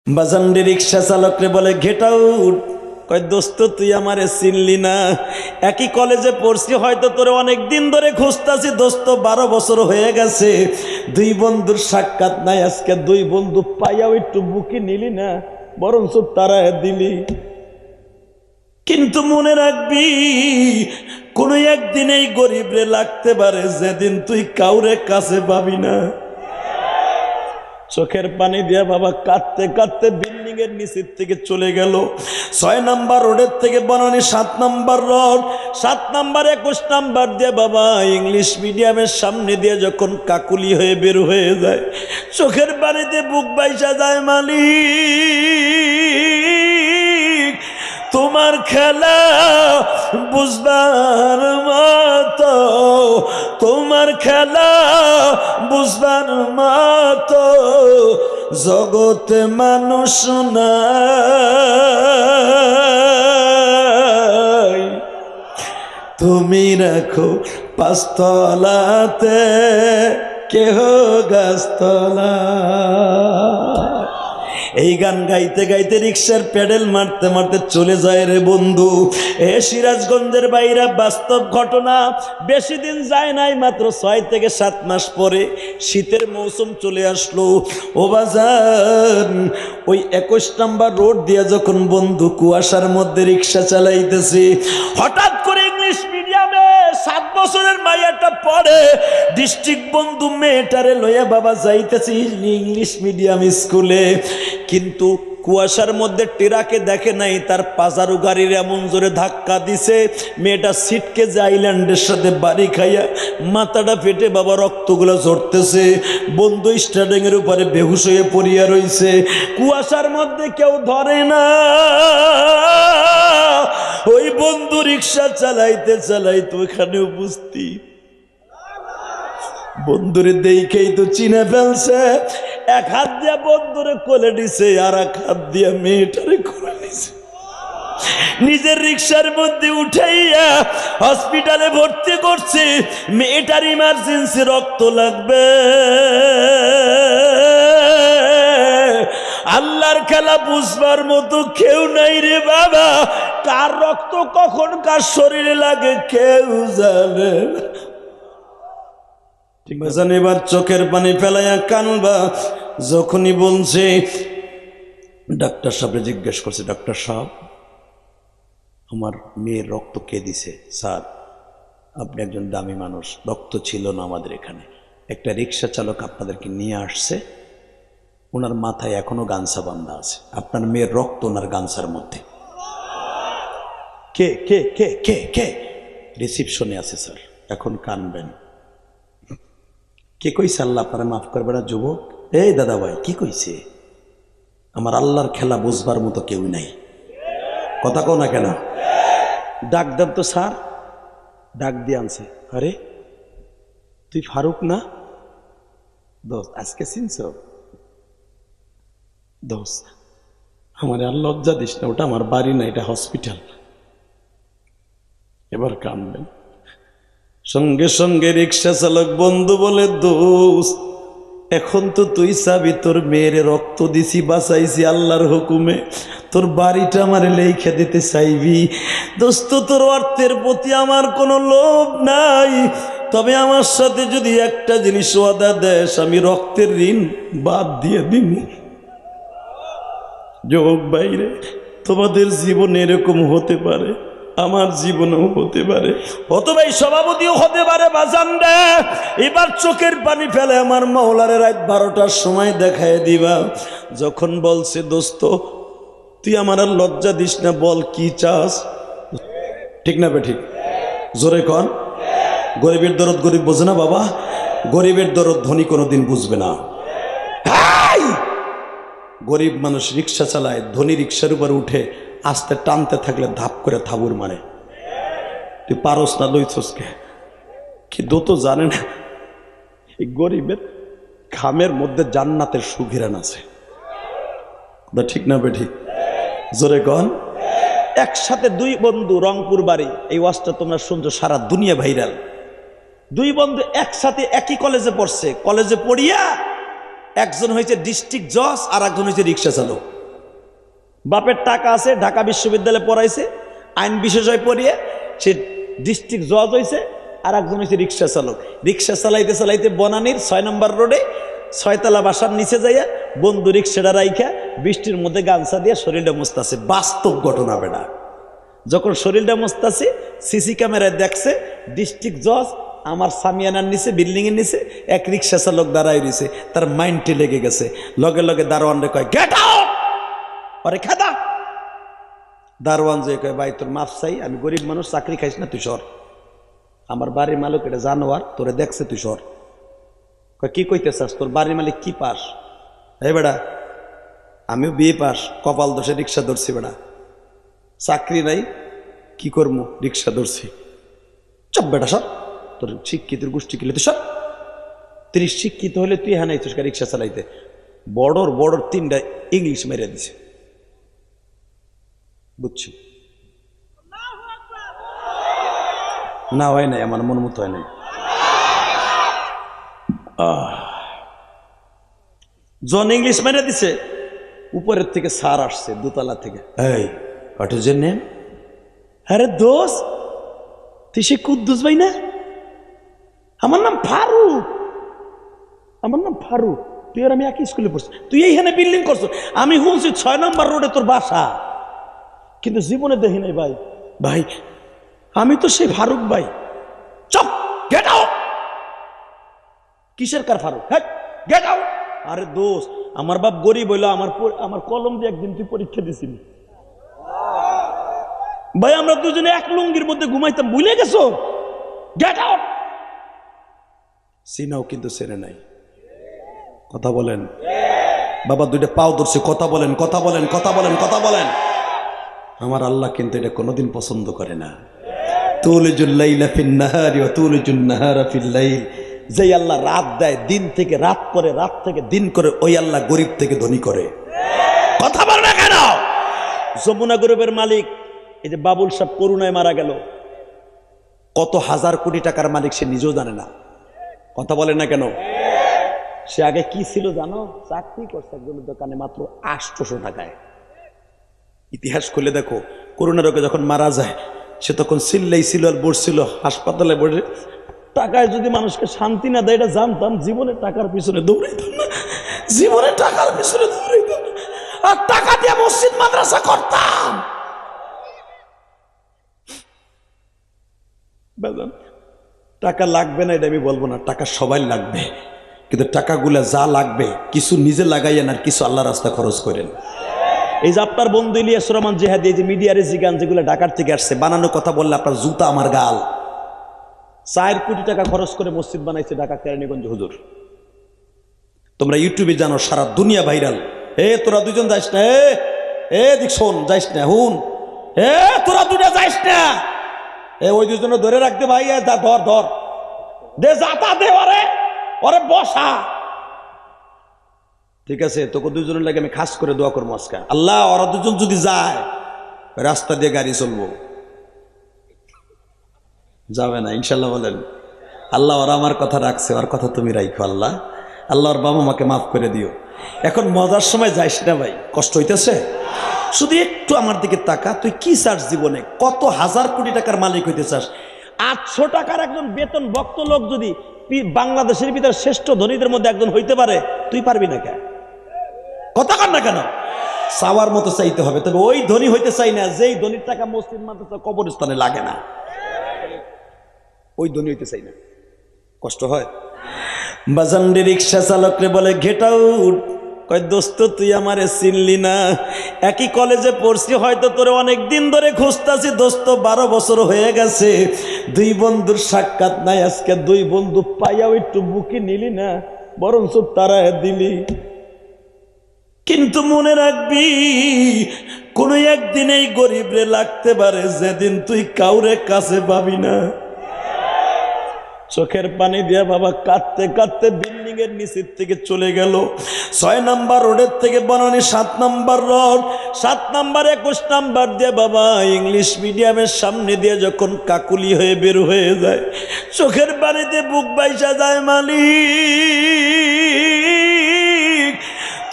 বাজান্ডি রিক্সা চালকরে বলে get out. কয় দোস্ত তুই আমারে চিনলি না, একই কলেজে পড়ছি, হয়তো তোরে অনেক দিন ধরে খুঁজতাছি দোস্ত, 12 বছর হয়ে গেছে, দুই বন্ধুর সাক্ষাৎ নাই, আজকে দুই বন্ধু পাইয়াও একটু বুকে নিলি না, বরঞ্চ তারায় দিলি। কিন্তু মনে রাখবি কোন একদিন এই গরিবরে লাগতে পারে যেদিন তুই কাউরে কাছে পাবি না। চোখের পানি দিয়া বাবা কাঁদতে কাঁদতে বিল্ডিং এর নিচের থেকে চলে গেল 6 নাম্বার রোডের থেকে Banani 7 number road, 7 number 21 number দিয়ে বাবা ইংলিশ মিডিয়ামের সামনে দিয়ে যখন কাকুলি হয়ে বের হয়ে যায়, চোখের পানিতে বুক বাইসা যায়। মালিক তোমার খেলা বুঝবার মতো, তোমার খেলা বুঝবার মতো জগতে মানুষ নাই, তুমি রাখো 5 তলাতে কেহ গাছতলা। এই গান গাইতে গাইতে রিক্সার প্যাডেল মারতে মারতে চলে যায় রে বন্ধু। এ সিরাজগঞ্জের বাইরে বাস্তব ঘটনা, বেশি দিন যায় নাই, মাত্র 6 থেকে 7 মাস পরে শীতের মৌসুম চলে আসলো। ও বাজান ওই 21 নাম্বার রোড দিয়ে যখন বন্ধু কুয়াশার মধ্যে রিক্সা চালাইতেছে, হঠাৎ করে ইংলিশ মিডিয়ামে 7 বছরের মাইয়াটা পড়ে, ডিস্ট্রিক্ট বন্ধু মেয়েটারে লইয়া বাবা যাইতেছে ইংলিশ মিডিয়াম স্কুলে। কিন্তু কুয়াশার মধ্যে টেরাকে দেখে নাই, তার পাজারু গাড়ির এমন জোরে ধাক্কা দিছে, মেয়েটা সিটকে যে আইল্যান্ডের সাথে বাড়ি খাইয়া মাথাটা ফেটে বাবা রক্তগুলো ঝরতেছে। বন্ধু স্টার্টিং এর উপরে বেহুশ হয়ে পড়িয়া রইছে, কুয়াশার মধ্যে কেউ ধরে না। ওই বন্ধু রিক্সা চালাইতে চালাইতে ওখানে উপস্থিত, বন্ধুরে দেখেই তো চিনে ফেলছে, এক হাত দিয়া বন্ধুরে কোলে নিছে, আর এক হাত দিয়া মেয়েটারে কোলে নিছে, নিজের রিক্সার মধ্যে উঠাইয়া হসপিটালে ভর্তি করছে। মেয়েটার ইমার্জেন্সি রক্ত লাগবে। আল্লাহর খেলা বুঝবার মতো কেউ নাই রে বাবা, কার রক্ত কখন কার শরীরে লাগে কেউ জানে না। ঠিক আছে, এবার চোখের পানি ফেলাইয়া কানবা। যখনই বলছে ডাক্তার সাহেব জিজ্ঞেস করছে, ডাক্তার সাহেব আমার মেয়ের রক্ত কে দিছে? স্যার আপনি একজন দামি মানুষ, রক্ত ছিল না আমাদের এখানে, একটা রিক্সা চালক আপনাদেরকে নিয়ে আসছে, ওনার মাথায় এখনো গামছা বাঁধা আছে, আপনার মেয়ের রক্ত ওনার গামছার মধ্যে। কে কে কে কে কে? রিসিপশনে আছে স্যার। এখন কানবেন। কে কইছে আল্লাহ আপনারা মাফ করবে না যুবক? এই দাদা ভাই কি কইছে? আমার আল্লাহর খেলা বুঝবার মতো কেউ নাই, কথা কও না কেন? ডাক দেব তো স্যার। ডাক দিয়ে আনছে, আরে তুই ফারুক না? দোস্ত আজকে চিনছ? দোস্ত আমার আর লজ্জা দিস না, ওটা আমার বাড়ি না, এটা হসপিটাল। এবার কানবেন। সঙ্গে সঙ্গে রিক্সা চালক বন্ধু বলে, দোস্ত এখন তো তুই চাবি, তোর মেয়ের রক্ত দিছি, বাঁচাইছি আল্লাহর হুকুমে, তোর বাড়িটা আমারে লেখা দিতে চাইবি। দোস্ত তোর অর্থের প্রতি আমার কোনো লোভ নাই, তবে আমার সাথে যদি একটা জিনিস ওয়াদা দেস, আমি রক্তের ঋণ বাদ দিয়ে দিব। যুবক বাইরে তোমাদের জীবনে এরকম হতে পারে, আমার জীবনেও হতে পারে, অথবা এই সভাপতিও হতে পারে। বাজান রে এবার চোখের পানি ফেলে আমার মাওলারে রাত 12টার সময় দেখায় দিবা। যখন বলছে দোস্ত তুই আমার আর লজ্জা দিস না, বল কি চাস? ঠিক না বে ঠিক? জোরে কন। গরিবের দরদ গরিব বোঝে না বাবা, গরিবের দরদ ধনী কোনোদিন বুঝবে না। গরিব মানুষ রিক্সা চালায়, ধনী রিক্সার উপর উঠে আস্তে টানতে থাকলে ধাপ করে থাবুর মারে। তুই পারস না, লইছস কে? কিন্তু তো জানে না এই গরিবের ঘামের মধ্যে জান্নাতের সুঘিরান আছে। ঠিক না বে ঠিক? জোরে কন। একসাথে দুই বন্ধু, রংপুর বাড়ি, এই ওয়াজটা তোমরা শুনছো, সারা দুনিয়া ভাইরাল। দুই বন্ধু একসাথে একই কলেজে পড়ছে, কলেজে পড়িয়া একজন হয়েছে ডিস্ট্রিক্ট জজ আর একজন হয়েছে রিক্সা চালক। বাপের টাকা আছে, ঢাকা বিশ্ববিদ্যালয়ে পড়াইছে, আইন বিশেষজ্ঞ পড়িয়ে সে ডিস্ট্রিক্ট জজ হয়েছে, আর একজন হয়েছে রিক্সা চালক। রিক্সা চালাইতে চালাইতে বনানীর 6 নম্বর রোডে 6তলা বাসার নিচে যাইয়া বন্ধু রিক্সাটা রাইখা বৃষ্টির মধ্যে গামছা দিয়ে শরীরটা মুছতাছে। বাস্তব ঘটনা বেটা। যখন শরীরটা মুছতাছে সিসি ক্যামেরায় দেখছে ডিস্ট্রিক্ট জজ আমার সামিয়ানার নিচে, বিল্ডিংয়ের নিচে এক রিক্সা চালক দাঁড়াই রয়েছে। তার মাইন্ডে লেগে গেছে, লগে লগে দারোয়ান রে কয় গেট আউট, আরে খেদা। দারোয়ান যে কয় ভাই তোর মাফ চাই, আমি গরিব মানুষ, চাকরি খাইস না, তুই সর। আমার বাড়ির মালিক এটা জানোয়ার, তোরে দেখছে, তুই সর। কয় কি কইতে চাস, তোর বাড়ির মালিক কি পাস? এই বেড়া আমিও বিয়ে পাস, কপাল দোষে রিক্সা ধরছি বেড়া, চাকরি নাই, কি করবো, রিক্সা ধরছি। চপ বেটা সর, তোর শিক্ষিতের গোষ্ঠী কিলে তুই সর। 30 শিক্ষিত হলে তুই হ্যাঁ নাইছিস রিক্সা চালাইতে। বড়র 3টা ইংলিশ মেরে দিছে, বুঝছি না? হয় নাই, আমার মন মতো হয় নাই। জন ইংলিশ মেরে দিছে, উপরের থেকে সার আসছে দোতলা থেকে, এই হোয়াট ইজ ইউর নেম? আরে দোষ, তুই সে কুদ্দুস ভাই না? আমার নাম ফারুক, আমার নাম ফারুক। তুই আর আমি একই স্কুলে পড়ছি, তুই এইখানে বিল্ডিং করছো, আমি শুনছি 6 নম্বর রোডে তোর বাসা, কিন্তু জীবনে দেখি নাই ভাই। ভাই আমি তো সেই ফারুক ভাই। Chop, get out. কিসের কার ফারুক? হ্যাঁ গেট আউট। আরে দোষ, আমার বাপ গরিব হইলো, আমার কলম দিয়ে একদিন তুই পরীক্ষা দিছিলি ভাই, আমরা দুজনে এক লুঙ্গির মধ্যে ঘুমাইতাম, ভুলে গেছো? Get out. সিনাও কিন্তু সেরে নাই, কথা বলেন বাবা, 2টা পাও ধরছে, কথা বলেন, কথা বলেন, কথা বলেন, কথা বলেন। আমার আল্লাহ কিন্তু এটা কোনোদিন পছন্দ করে না। তুলিজুল লাইলা ফিন নাহারি ওয়া তুলিজুন নাহারা ফিল লাইল। যেই আল্লাহ রাত দেয়, দিন থেকে রাত করে, রাত থেকে দিন করে, ওই আল্লাহ গরিব থেকে ধনী করে। কথা বল না কেন? যমুনা গ্রুপের মালিক এই যে বাবুল সাহেব করুণায় মারা গেল, কত হাজার কোটি টাকার মালিক সে নিজেও জানে না। কথা বলেন না কেন? সে আগে কি ছিল জানো? চাকরি করছে একজনের দোকানে মাত্র 800 টাকায়। ইতিহাস খুলে দেখো, করোনা রোগে যখন মারা যায় সে তখন সিল্লাই ছিল আর বসছিল হাসপাতালে বসে। টাকায় যদি মানুষকে শান্তি না দেয় এটা জানতাম, জীবনে টাকার পিছনে দৌড়াইতাম না, জীবনে টাকার পিছনে দৌড়াইতাম না, আর টাকা দিয়ে মসজিদ মাদ্রাসা করতাম। টাকা লাগবে না এটা আমি বলবো না, টাকা সবাই লাগবে, কিন্তু টাকাগুলা যা লাগবে কিছু নিজে লাগাইয়েন আর কিছু আল্লাহ রাস্তা খরচ করেন। এই যে আপনার বন্ধু ইলিয়াস রহমান জেহাদি, এই যে মিডিয়ার জিগান যেগুলো ঢাকার থেকে আসছে, বানানো কথা বললে আপনার জুতা আমার গাল। 4 কোটি টাকা খরচ করে মসজিদ বানাইছে ঢাকা কেরানীগঞ্জ হুজুর। তোমরা ইউটিউবে জানো, সারা দুনিয়া ভাইরাল। তোরা দুজন যাইস না, দিক শোন, যাইস না, হুন, তোরা দুটা যাইস না, ওই দুজনে ধরে রাখতে ভাই, ধর ধর দে, যাতা দে, ওরে বসা। ঠিক আছে, তোকে দুজনের লাগে আমি খাস করে দোয়া করবো আজকে, আল্লাহ ওরা দুজন যদি যায় রাস্তা দিয়ে গাড়ি চলবো, যাবে না ইনশাল্লাহ। বলেন আল্লাহ ওরা আমার কথা রাখছে, ওর কথা তুমি রাখো আল্লাহ। আল্লাহ ওর বাবা মাকে মাফ করে দিও। এখন মজার সময় যাইস না ভাই, কষ্ট হইতেছে, শুধু একটু আমার দিকে তাকা। তুই কি চাস জীবনে? কত হাজার কোটি টাকার মালিক হইতে চাস? 800 টাকার একজন বেতন ভক্ত লোক যদি বাংলাদেশের ভিতরে শ্রেষ্ঠ ধনীদের মধ্যে একজন হইতে পারে, তুই পারবি না কেন? কথা কর না কেন? চাওয়ার মতো চাইতে হবে, তবে ওই ধনী হইতে চাই না যেই ধনীর টাকা মসজিদ মাদ্রাসা কবরস্থানে লাগে না, ওই ধনী হইতে চাই না। কষ্ট হয়। বাজান্ডি রিক্সা চালকরে বলে গেট আউট। কয় দোস্ত তুই আমারে চিনলি না, একই কলেজে পড়ছি, হয়তো তোরে অনেক দিন ধরে খুঁজতাছি দোস্ত, 12 বছর হয়ে গেছে, 2 বন্ধুর সাক্ষাৎ নাই, আজকে 2 বন্ধু পাইয়াও একটু বুকে নিলি না, বরঞ্চ তারা দিলি। কিন্তু মনে রাখবি, কোন একদিন এই গরিবরে লাগতে পারে যেদিন তুই কাউরে কাছে পাবি না। চোখের পানি দিয়া বাবা কাঁদতে কাঁদতে বিল্ডিং এর নিচের থেকে চলে গেল। 6 নম্বর রোডের থেকে বনানী 7 নম্বর রোড, 7 নম্বর 21 নম্বর দিয়ে বাবা ইংলিশ মিডিয়ামের সামনে দিয়ে যখন কাকুলি হয়ে বের হয়ে যায়, চোখের পানিতে বুক বাইসা যায়। মালিক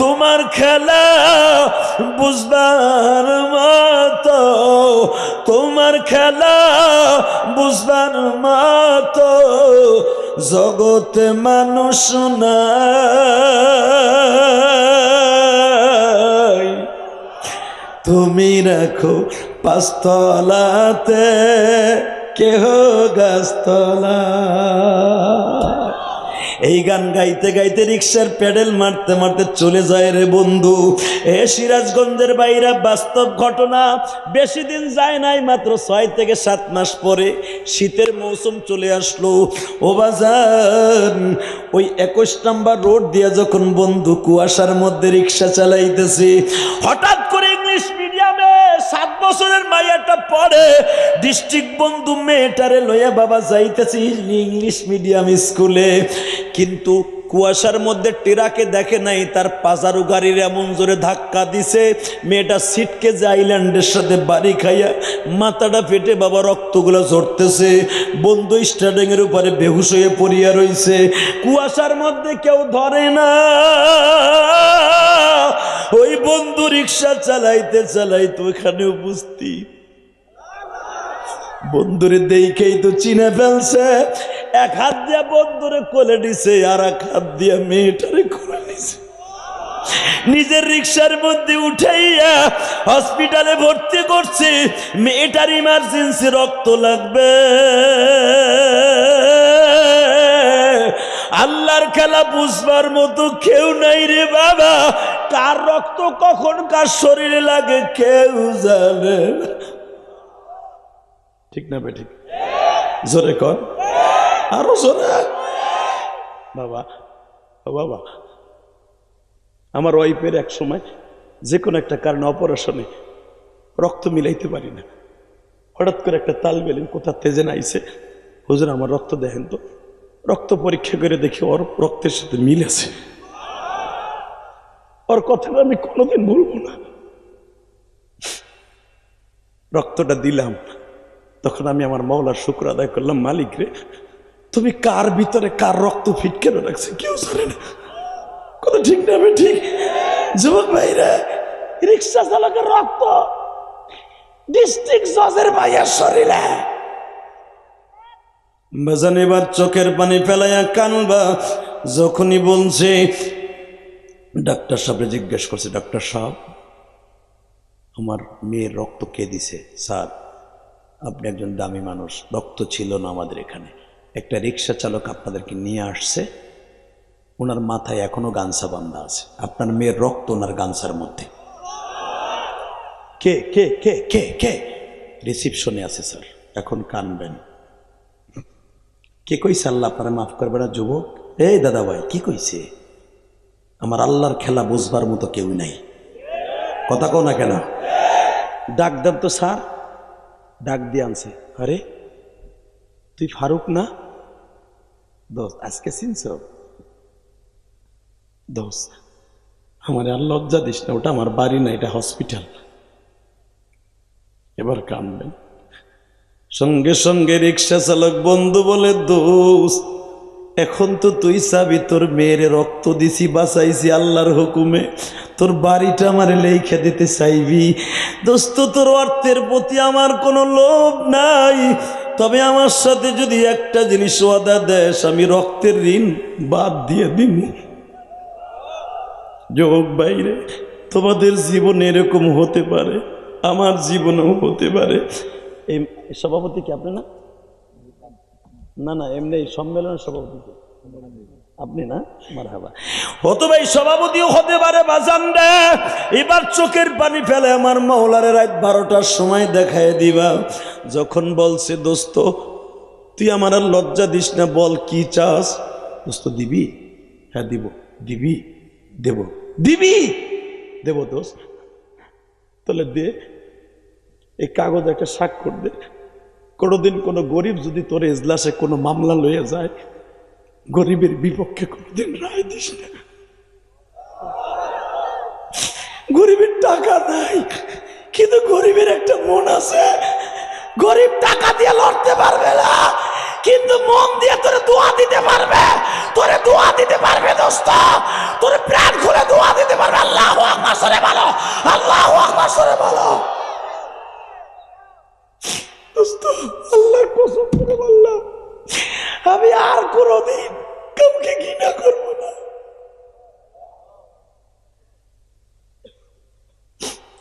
তোমার খেলা বুঝবার খেলা বুঝবার মতো জগতে মানুষ নাই। তুমি রাখো পাঁচতলাতে কেহ গাছতলা। এই গান গাইতে গাইতে রিক্সার প্যাডেল মারতে মারতে চলে যায় রে বন্ধু। এ সিরাজগঞ্জের বাইরা বাস্তব ঘটনা। বেশি দিন যায় নাই, মাত্র 6 থেকে 7 মাস পরে শীতের মৌসুম চলে আসলো। ও বাজান, ওই 21 নম্বর রোড দিয়ে যখন বন্ধু কুয়াশার মধ্যে রিক্সা চালাইতেছে, হঠাৎ করে ইংলিশ মিডিয়ামে 7 বছরের মাইয়াটা পড়ে। ডিস্ট্রিক্ট বন্ধু মেয়েটারে লইয়া বাবা যাইতেছি ইংলিশ মিডিয়াম স্কুলে, কিন্তু কুয়াশার মধ্যে টেরাকে দেখে নাই, তার পাজারু গাড়ির এমন জোরে ধাক্কা দিছে মেয়েটা সিটকে যে আইল্যান্ডের সাথে বাড়ি খাইয়া মাথাটা ফেটে বাবা রক্তগুলো ঝরতেছে। বন্ধু স্টার্টিং এর উপরে বেহুশ হয়ে পড়িয়া রইছে। কুয়াশার মধ্যে কেউ ধরে না। ওই বন্ধু রিক্সা চালাইতে চালাইতে ওখানে উপস্থিত। বন্ধুরে দেখেই তো চিনে ফেলছে। এক হাত দিয়া বন্ধুরে কোলে নিছে, আর এক হাত দিয়া মেয়েটারে কোলে নিছে। নিজের রিক্সার মধ্যে উঠাইয়া হসপিটালে ভর্তি করছে। মেয়েটার ইমার্জেন্সি রক্ত লাগবে। আল্লাহর খেলা বুঝবার মতো কেউ নাই রে বাবা। কার রক্ত কখন কার শরীরে লাগে কেউ জানে না। ঠিক না বেঠিক? জোরে কর, আরো জোরে। বাবা বাবা, আমার ওয়াইফের এক সময় যে কোনো একটা কারণে অপারেশনে রক্ত মিলাইতে পারি না। হঠাৎ করে একটা তাল বেলেন কোথা তেজে নাইছে, হুজুর আমার রক্ত দেখেন তো। রক্ত পরীক্ষা করে দেখি ওর রক্তের সাথে মিল আছে। ওর কথাটা আমি কোনোদিন ভুলবো না। রক্তটা দিলাম, তখন আমি আমার মওলার শুকর আদায় করলাম, মালিক রে তুমি কার ভিতরে কার রক্ত ফিট করে রাখছে কেউ জানে না। কথা ঠিক না? আমি ঠিক? যুবক ভাইরা, রিক্সা চালকের রক্ত ডিস্ট্রিক্ট জজের ভাইয়ের শরীরে। বাজান এবার চোখের পানি ফেলাইয়া কানবা যখনই বলছে। ডাক্তার সাহেব জিজ্ঞেস করছে, ডাক্তার সাহেব আমার মেয়ের রক্ত কে দিছে? স্যার আপনি একজন দামি মানুষ, রক্ত ছিল না আমাদের এখানে, একটা রিক্সা চালক আপনাদেরকে নিয়ে আসছে, ওনার মাথায় এখনো গামছা বাঁধা আছে, আপনার মেয়ের রক্ত ওনার গামছার মধ্যে। কে কে কে কে কে? রিসিপশনে আছে স্যার। এখন কানবেন। কে কইছে আল্লাহ আপনারা মাফ করবে না যুবক? এই দাদা ভাই কি কইছে? আমার আল্লাহর খেলা বুঝবার মতো কেউ নাই। কথা কও না কেন? ডাক দেব তো স্যার। ডাক দিয়ে আনছে, আরে তুই ফারুক না? দোস্ত আজকে চিনছ? দোস্ত আমার আর লজ্জা দিস না, ওটা আমার বাড়ি না, এটা হসপিটাল। এবার কানবেন। সঙ্গে সঙ্গে রিক্সা চালক বন্ধু বলে, দোস্ত এখন তো তুই চাবি, তোর মেয়ের রক্ত দিছি, বাঁচাইছি আল্লাহর হুকুমে, তোর বাড়িটা আমারে লেখা দিতে চাইবি। দোস্ত তোর অর্থের প্রতি আমার কোনো লোভ নাই, তবে আমার সাথে যদি একটা জিনিস ওয়াদা দেস, আমি রক্তের ঋণ বাদ দিয়ে দিব। যুবক বাইরে, তোমাদের জীবনে এরকম হতে পারে, আমার জীবনেও হতে পারে। এই সভাপতি কি আপনি না? না না, এমনি সম্মেলনের সভাপতি আপনি না? মারহাবা। হতে ভাই সভাপতিও হতে পারে বাজান রে। এবার চোখের পানি ফেলে আমার মাওলারে রাত 12টার সময় দেখায় দিবা। যখন বলছে, দোস্ত তুই আমার আর লজ্জা দিস না, বল কি চাস? দোস্ত দিবি? হ্যাঁ দিব। দিবি? দেব। দিবি? দেব দোস্ত। তাহলে দে, এই কাগজ একটা স্বাক্ষর দে। কোনোদিন কোনো গরিব যদি তোর এজলাসে কোনো মামলা লইয়া যায়, গরিবের বিপক্ষে কোনোদিন রায় দিস না। গরিবের টাকা নাই, কিন্তু গরিবের একটা মন আছে। গরিব টাকা দিয়ে লড়তে পারবে না, কিন্তু মন দিয়ে তোরে দোয়া দিতে পারবে। তোরে দোয়া দিতে পারবে দোস্ত, তোরে প্রাণ খুলে দোয়া দিতে পারবে। আল্লাহু আকবার সরে বলো, আল্লাহু আকবার সরে বলো। দোস্ত আল্লাহর কসম করে বললাম, আমি আর কোনোদিন কাউকে ঘৃণা করবো না।